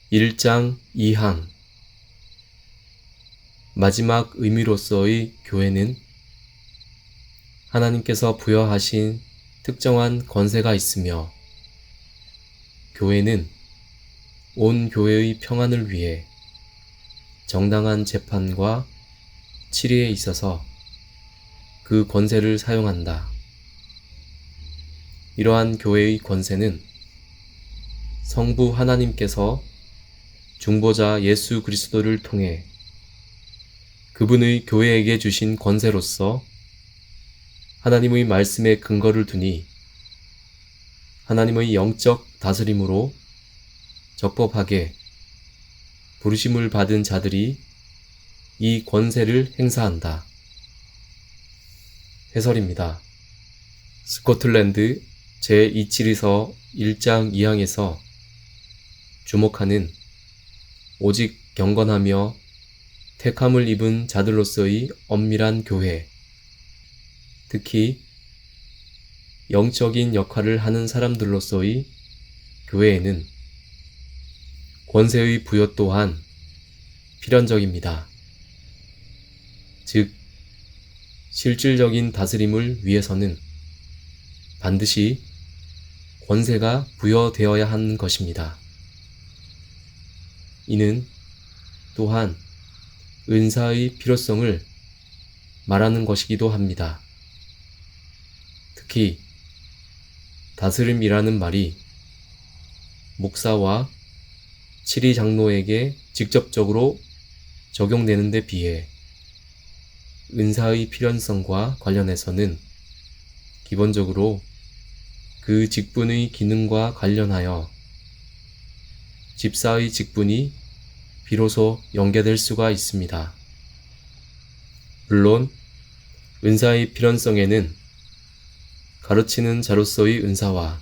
1장 2항 마지막 의미로서의 교회는 하나님께서 부여하신 특정한 권세가 있으며 교회는 온 교회의 평안을 위해 정당한 재판과 치리에 있어서 그 권세를 사용한다. 이러한 교회의 권세는 성부 하나님께서 중보자 예수 그리스도를 통해 그분의 교회에게 주신 권세로서 하나님의 말씀에 근거를 두니 하나님의 영적 다스림으로 적법하게 부르심을 받은 자들이 이 권세를 행사한다. 해설입니다. 스코틀랜드 제2치리서 1장 2항에서 주목하는 오직 경건하며 택함을 입은 자들로서의 엄밀한 교회, 특히 영적인 역할을 하는 사람들로서의 교회에는 권세의 부여 또한 필연적입니다. 즉, 실질적인 다스림을 위해서는 반드시 권세가 부여되어야 하는 것입니다. 이는 또한 은사의 필요성을 말하는 것이기도 합니다. 특히 다스림이라는 말이 목사와 치리 장로에게 직접적으로 적용되는 데 비해 은사의 필연성과 관련해서는 기본적으로 그 직분의 기능과 관련하여 집사의 직분이 비로소 연계될 수가 있습니다. 물론 은사의 필연성에는 가르치는 자로서의 은사와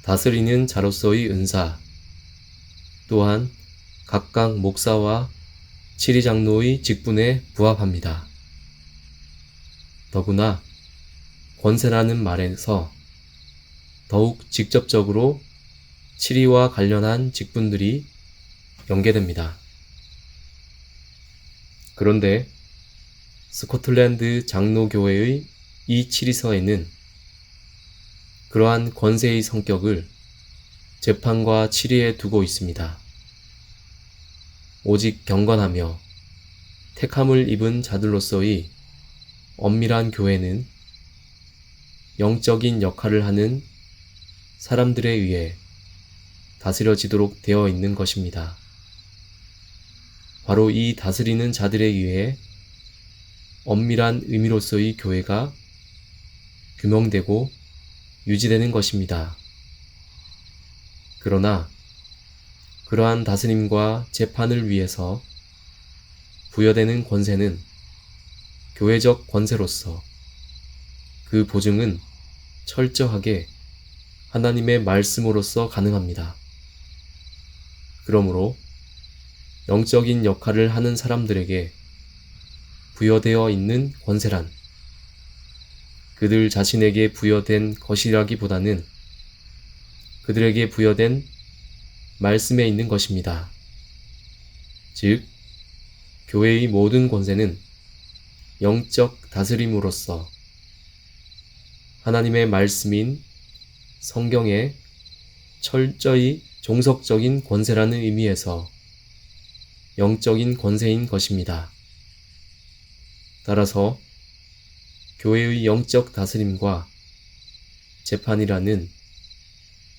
다스리는 자로서의 은사, 또한 각각 목사와 치리 장로의 직분에 부합합니다. 더구나 권세라는 말에서 더욱 직접적으로 치리와 관련한 직분들이 연계됩니다. 그런데 스코틀랜드 장로교회의 이 치리서에는 그러한 권세의 성격을 재판과 치리에 두고 있습니다. 오직 경건하며 택함을 입은 자들로서의 엄밀한 교회는 영적인 역할을 하는 사람들에 의해 다스려지도록 되어 있는 것입니다. 바로 이 다스리는 자들에 의해 엄밀한 의미로서의 교회가 규명되고 유지되는 것입니다. 그러나 그러한 다스림과 재판을 위해서 부여되는 권세는 교회적 권세로서 그 보증은 철저하게 하나님의 말씀으로서 가능합니다. 그러므로 영적인 역할을 하는 사람들에게 부여되어 있는 권세란 그들 자신에게 부여된 것이라기보다는 그들에게 부여된 말씀에 있는 것입니다. 즉, 교회의 모든 권세는 영적 다스림으로써 하나님의 말씀인 성경에 철저히 종속적인 권세라는 의미에서 영적인 권세인 것입니다. 따라서 교회의 영적 다스림과 재판이라는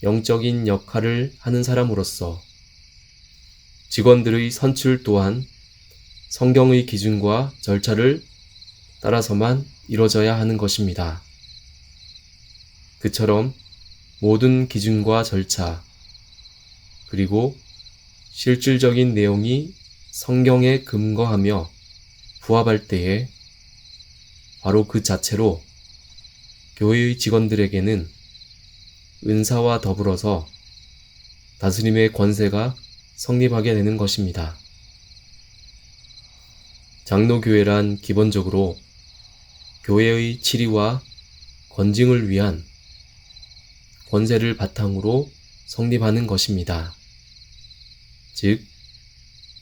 영적인 역할을 하는 사람으로서 직원들의 선출 또한 성경의 기준과 절차를 따라서만 이루어져야 하는 것입니다. 그처럼 모든 기준과 절차, 그리고 실질적인 내용이 성경에 근거하며 부합할 때에 바로 그 자체로 교회의 직원들에게는 은사와 더불어서 다스림의 권세가 성립하게 되는 것입니다. 장로교회란 기본적으로 교회의 치리와 건징을 위한 권세를 바탕으로 성립하는 것입니다. 즉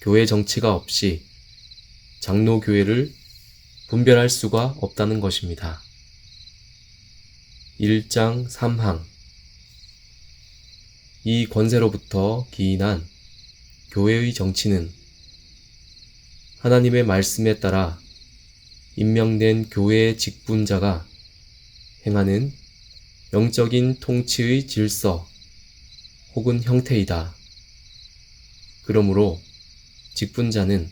교회 정치가 없이 장로교회를 분별할 수가 없다는 것입니다. 1장 3항 이 권세로부터 기인한 교회의 정치는 하나님의 말씀에 따라 임명된 교회의 직분자가 행하는 영적인 통치의 질서 혹은 형태이다. 그러므로 직분자는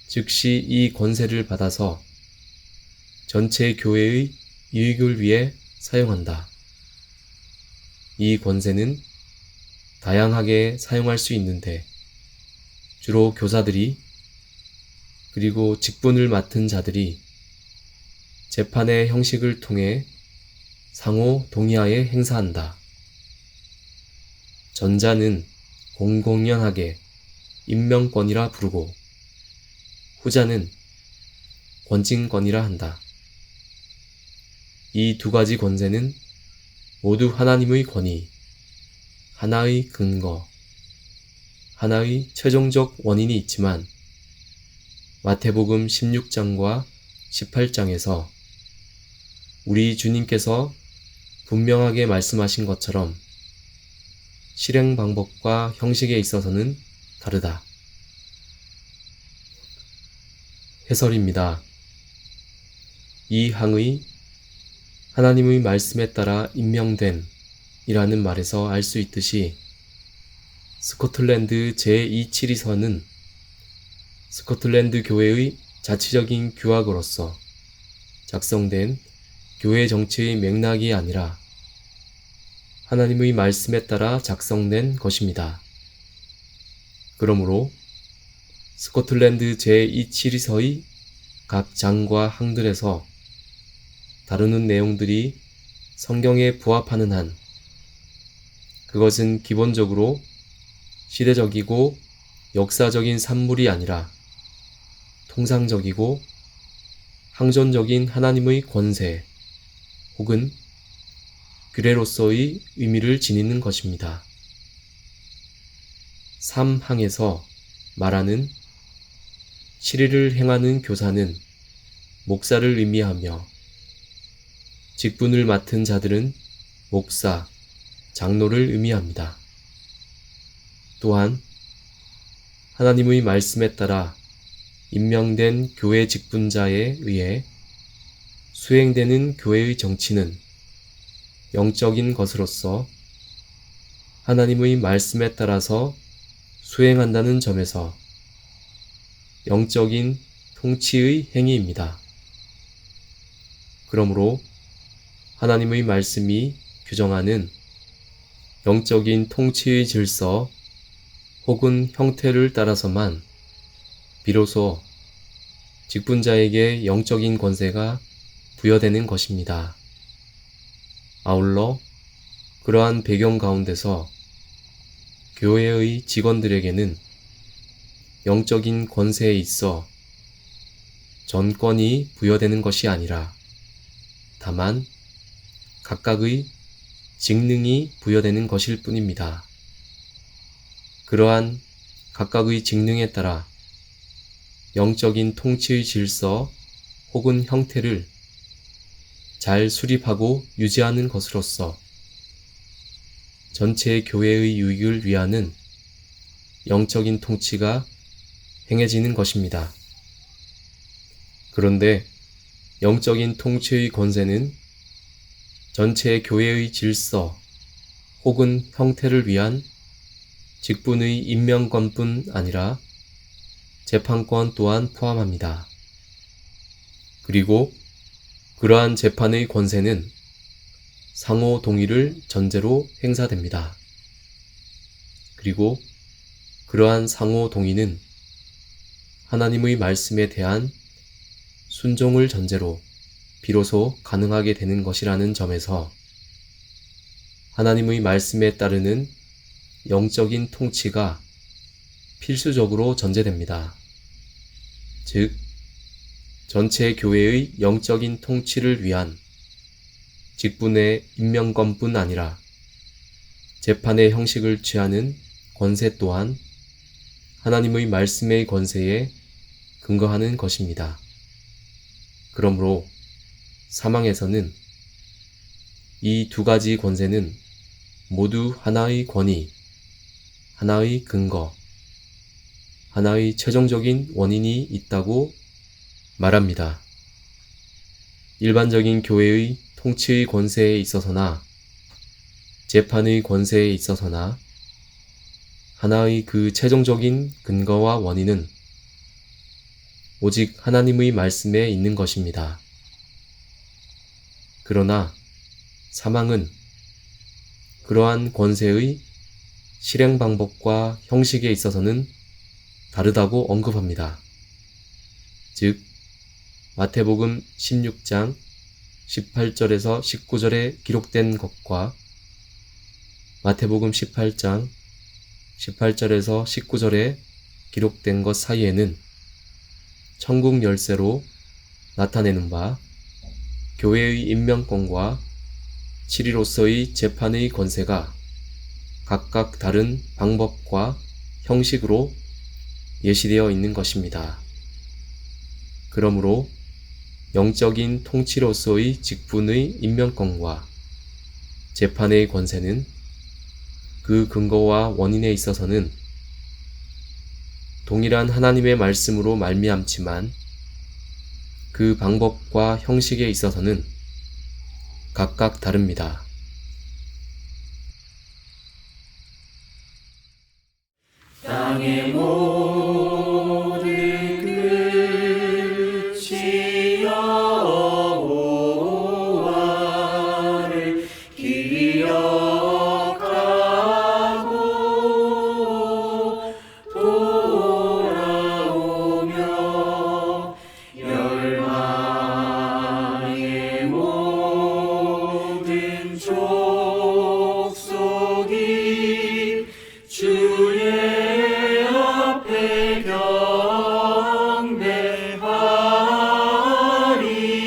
즉시 이 권세를 받아서 전체 교회의 유익을 위해 사용한다. 이 권세는 다양하게 사용할 수 있는데 주로 교사들이 그리고 직분을 맡은 자들이 재판의 형식을 통해 상호 동의하에 행사한다. 전자는 공공연하게 임명권이라 부르고 후자는 권징권이라 한다. 이 두 가지 권세는 모두 하나님의 권위, 하나의 근거, 하나의 최종적 원인이 있지만 마태복음 16장과 18장에서 우리 주님께서 분명하게 말씀하신 것처럼 실행 방법과 형식에 있어서는 다르다. 해설입니다. 이 항의 하나님의 말씀에 따라 임명된 이라는 말에서 알 수 있듯이 스코틀랜드 제2치리서는 스코틀랜드 교회의 자치적인 규약으로서 작성된 교회 정치의 맥락이 아니라 하나님의 말씀에 따라 작성된 것입니다. 그러므로 스코틀랜드 제2치리서의 각 장과 항들에서 다루는 내용들이 성경에 부합하는 한 그것은 기본적으로 시대적이고 역사적인 산물이 아니라 통상적이고 항존적인 하나님의 권세 혹은 규례로서의 의미를 지니는 것입니다. 3항에서 말하는 시리를 행하는 교사는 목사를 의미하며 직분을 맡은 자들은 목사, 장로를 의미합니다. 또한 하나님의 말씀에 따라 임명된 교회 직분자에 의해 수행되는 교회의 정치는 영적인 것으로서 하나님의 말씀에 따라서 수행한다는 점에서 영적인 통치의 행위입니다. 그러므로 하나님의 말씀이 규정하는 영적인 통치의 질서 혹은 형태를 따라서만 비로소 직분자에게 영적인 권세가 부여되는 것입니다. 아울러 그러한 배경 가운데서 교회의 직원들에게는 영적인 권세에 있어 전권이 부여되는 것이 아니라 다만 각각의 직능이 부여되는 것일 뿐입니다. 그러한 각각의 직능에 따라 영적인 통치의 질서 혹은 형태를 잘 수립하고 유지하는 것으로서 전체 교회의 유익을 위하는 영적인 통치가 행해지는 것입니다. 그런데 영적인 통치의 권세는 전체 교회의 질서 혹은 형태를 위한 직분의 임명권뿐 아니라 재판권 또한 포함합니다. 그리고 그러한 재판의 권세는 상호 동의를 전제로 행사됩니다. 그리고 그러한 상호 동의는 하나님의 말씀에 대한 순종을 전제로 비로소 가능하게 되는 것이라는 점에서 하나님의 말씀에 따르는 영적인 통치가 필수적으로 전제됩니다. 즉, 전체 교회의 영적인 통치를 위한 직분의 임명권뿐 아니라 재판의 형식을 취하는 권세 또한 하나님의 말씀의 권세에 근거하는 것입니다. 그러므로 사망에서는 이 두 가지 권세는 모두 하나의 권위, 하나의 근거, 하나의 최종적인 원인이 있다고 말합니다. 일반적인 교회의 통치의 권세에 있어서나 재판의 권세에 있어서나 하나의 그 최종적인 근거와 원인은 오직 하나님의 말씀에 있는 것입니다. 그러나 사망은 그러한 권세의 실행 방법과 형식에 있어서는 다르다고 언급합니다. 즉, 마태복음 16장 18절에서 19절에 기록된 것과 마태복음 18장 18절에서 19절에 기록된 것 사이에는 천국 열쇠로 나타내는 바 교회의 임명권과 치리로서의 재판의 권세가 각각 다른 방법과 형식으로 예시되어 있는 것입니다. 그러므로 영적인 통치로서의 직분의 임명권과 재판의 권세는 그 근거와 원인에 있어서는 동일한 하나님의 말씀으로 말미암지만 그 방법과 형식에 있어서는 각각 다릅니다. 땅의 모든 끝이 여호와를 기억하고 돌아오며 열방의 모든 족속이 주의 앞에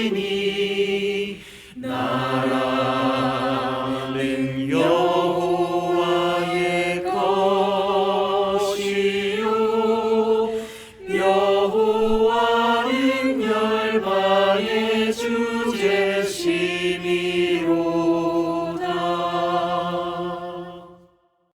경배하리니 나라